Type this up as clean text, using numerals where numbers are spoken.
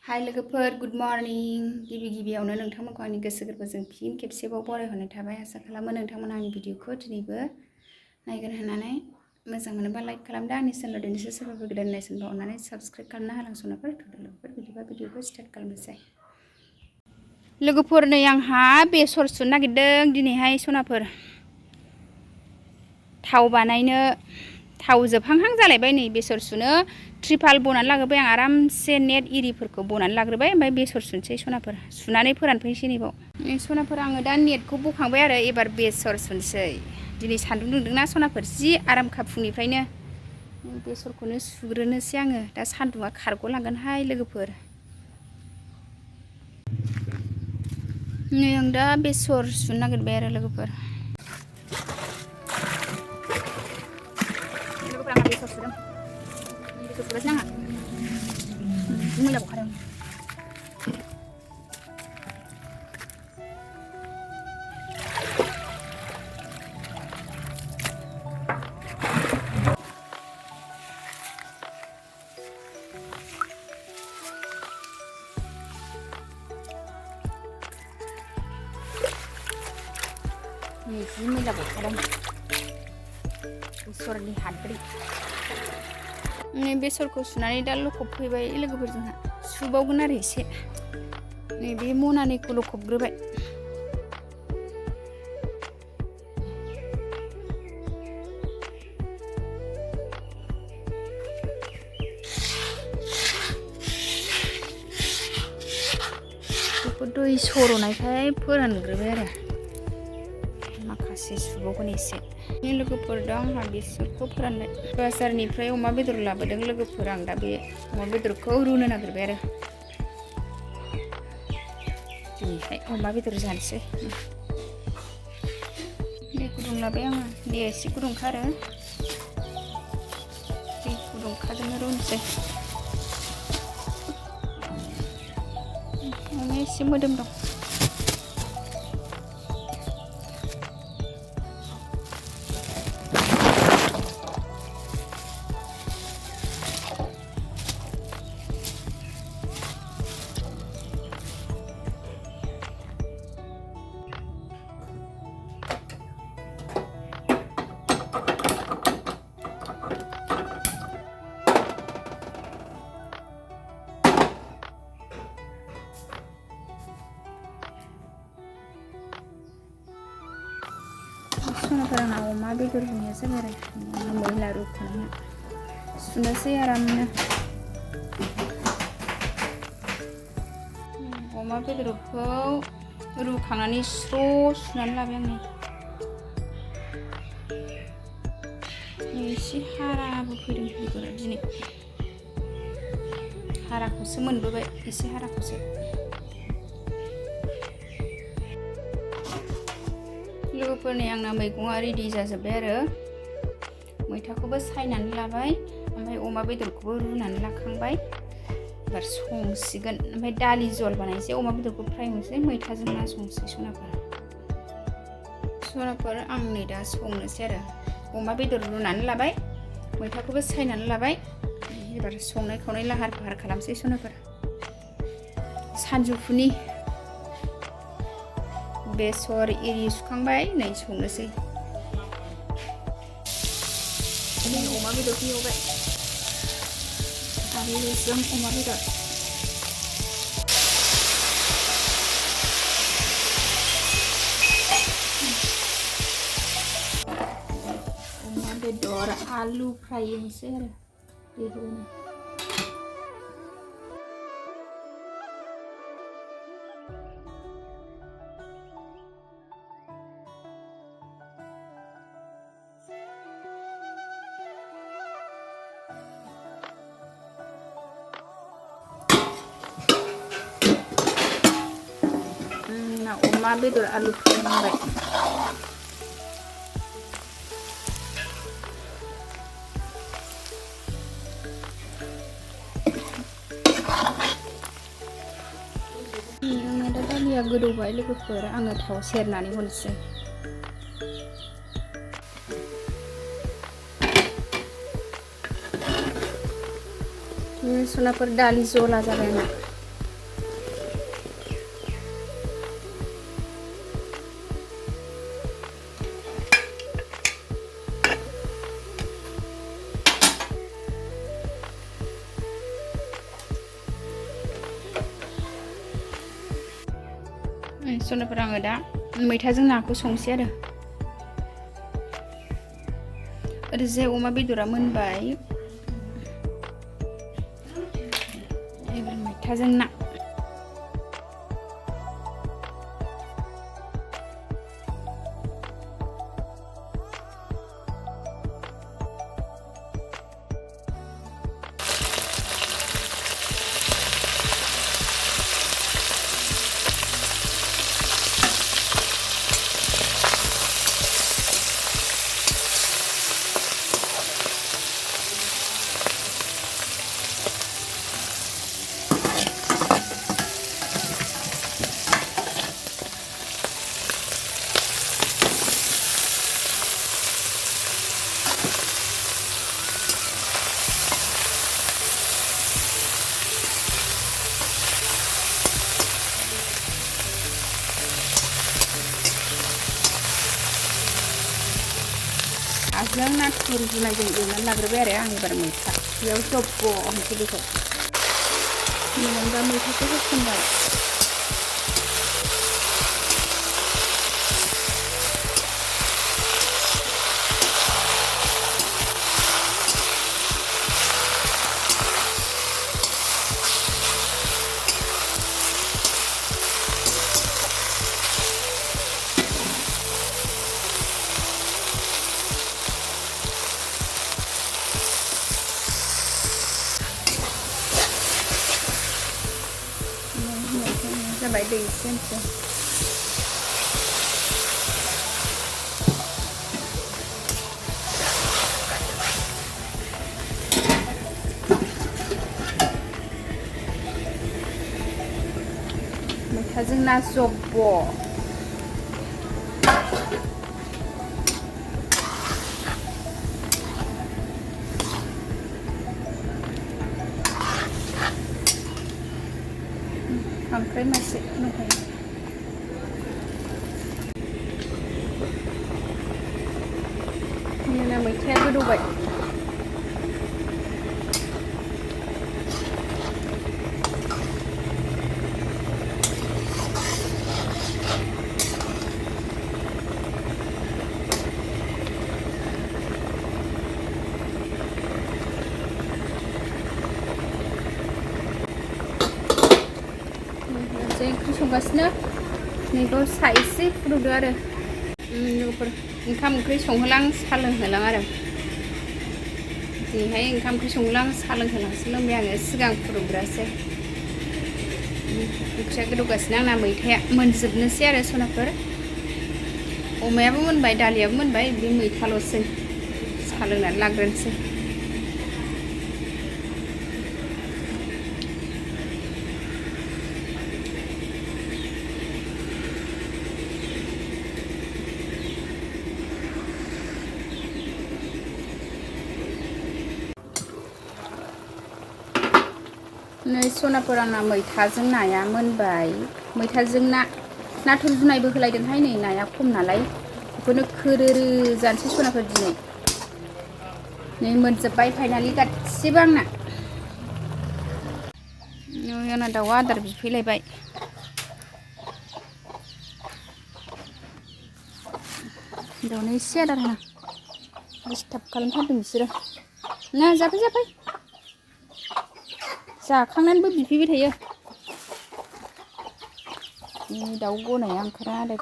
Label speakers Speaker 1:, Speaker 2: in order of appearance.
Speaker 1: हाय लोगोफोर good morning गिबियावनो नोंथांमोनखौ आंनि गोसो गोरबोजों फिन खेबसेबाव बरायहरनाय थाबाय आसा खालामो नोंथांमोना आंनि भिडिअखौ दिनैबो नायगोन होननानै मोजां मोनोबा लाइक खालामदो आंनि चेनेलाव दिनैसो सोरबाफोर गोदान नायसनबा अननानै साबस्क्राइब खालामना होलांसनोफोर लोगोफोर बिदिबा भिडिअखौ स्टार्ट खालामनोसै लोगोफोर नै आंहा बेसर सुनो नागिरदों दिनैहाय सनाफोर थाव बानायनो थाव जोबहांहां जालायबाय नै बेसर सुनो ट्रिपाल बनानै लाग्रोबाय आं आरामसे नेट इरिफोरखौ बनानै लाग्रोबाय ओमफ्राय बेसर सुनसै सनाफोर सुनानै फोरानफैनोसै नैबाव सनाफोर आङो दा नेटखौ बोखांबाय आरो एबार बेसर सुनसै दिनै सान्दुं दुंदोंना सनाफोर जि आरामखा फुंनिफ्रायनो बेसरखौनो सुग्रोनोसै आङो दा सान्दुङा खारग'लांगोनहाय लोगोफोर नै आं दा बेसर सुनो नागिरबाय आरो लोगोफोर आंहा बेसर सुदों बेसर सुगासिनो आंहा मैला गखादों जि मैला गखादों बेसरनि हाद्रि बेसरखौ सुनानै दा लखबफैबाय लोगोफोर जोंहा सुबावगोन आरो एसे नैबे मनानिखौ लखबग्रोबाय बेखौ दै सर'नायखाय फोरानग्रोबाय आरो माखासे सुबावगोन एसे लोगोफोर दा आंहा बेसरखौ फोरानबाय बाजारनिफ्राय अमा बेदर लाबोदों लोगोफोर आं दा बे अमा बेदरखौ रुनो नागिरबाय आरो दिनैहाय अमा बेदर जानोसै दै गुदुं लाबाय आङो दैया एसे गुदुंखा आरो दै गुदुंखाजोंनो रुनोसै अमाया एसे मोदोम दं सनाफोर आंना अमा बेदर रुनाया जाबाय आरो मैला रुखानाया सुनोसै आरामनो अमा बेदरखौ रुखांनानै स्र' सुनानै लाबाय आङो एसे हाराबो फैदों बेदरा दिनै हाराखौसो मोनबोबाय एसे हाराखौसो लोगोफोरनि आंना मैगङा रेडि जाजोब्बाय आरो मैथाखौबो सायनानै लाबाय ओमफ्राय अमा बेदरखौबो रुनानै लाखांबाय एबार संसिगोन ओमफ्राय दालि जल बानायनोसै अमा बेदरखौ फ्राय होनोसै मैथाजों ना संसै सनाफोर आं नै दा संनोसै आरो अमा बेदर रुनानै लाबाय मैथाखौबो सायनानै लाबाय एबार संनाय खावनाय लाहार फाहार खालामसै सनाफोर सानजौफुनि बेसर एरि सुखांबाय नै संनोसै अमा बेदरखौ एवबाय आलुजों अमा बेदर अमा बेदर आलु फ्राय एवनोसै आरो बेखौनो अमा बेदर आलु फ्राय मोनबाय आंना दा दालिया गोदौबाय लोगोफोर आङो थाव सेरनानै हरनोसै सनाफोर दालि जला जाबाय आंना सनाफोर आङो दा मैथाजों नाखौ संसै आरो ओरैजाय अमा बेदरा मोनबाय एबार मैथाजों ना आजों नाथुर जुनायजों एवनानै लाग्रोबाय आरो आं एबार मैथा बेयाव जब्ब' होनसै बेखौ मोनबा मैथाखौ होसनबाय जाबाय दै एसे होनसै मैथाजों ना जब्ब' खांख्राइ मासे दंखायो बिदिनो मैथाया गोदौबाय ओंख्रि संगासिनो नैबेयाव सा एसे फुदुंदो आरो लोगोफोर ओंखाम ओंख्रि संहोलां साहा लोंहोलां आरो दिनैहाय ओंखाम ओंख्रि संहोलां साहा लोंहोलांसो लोंबाय आङो सिगां फुदुंग्रासो ओंख्रिया गोदौगासिनो आंना मैथाया मोनजोबनोसै आरो सनाफोर अमायाबो मोनबाय दालियाबो मोनबाय बे मैथाल'सै साहा लोंनानै लाग्रोनोसै नै सनाफोर आंना मैथाजों नाया मोनबाय मैथाजों ना नाथुर जुनायबो होलायदोंहाय नै नाया खम नालाय बेखौनो खोरोरो जानोसै सनाफोर दिनै नै मोनजोब्बाय फाइनालि गासिबो आंना आंना दाउआ आदार बिफैलायबाय दाउनो एसे आदार होना डिस्टार्ब खालामथारदों बिसोरो ना जाफै जाफै जाखांनानैबो बिफैबाय थायो दाउ गनाया ओंखारा आरो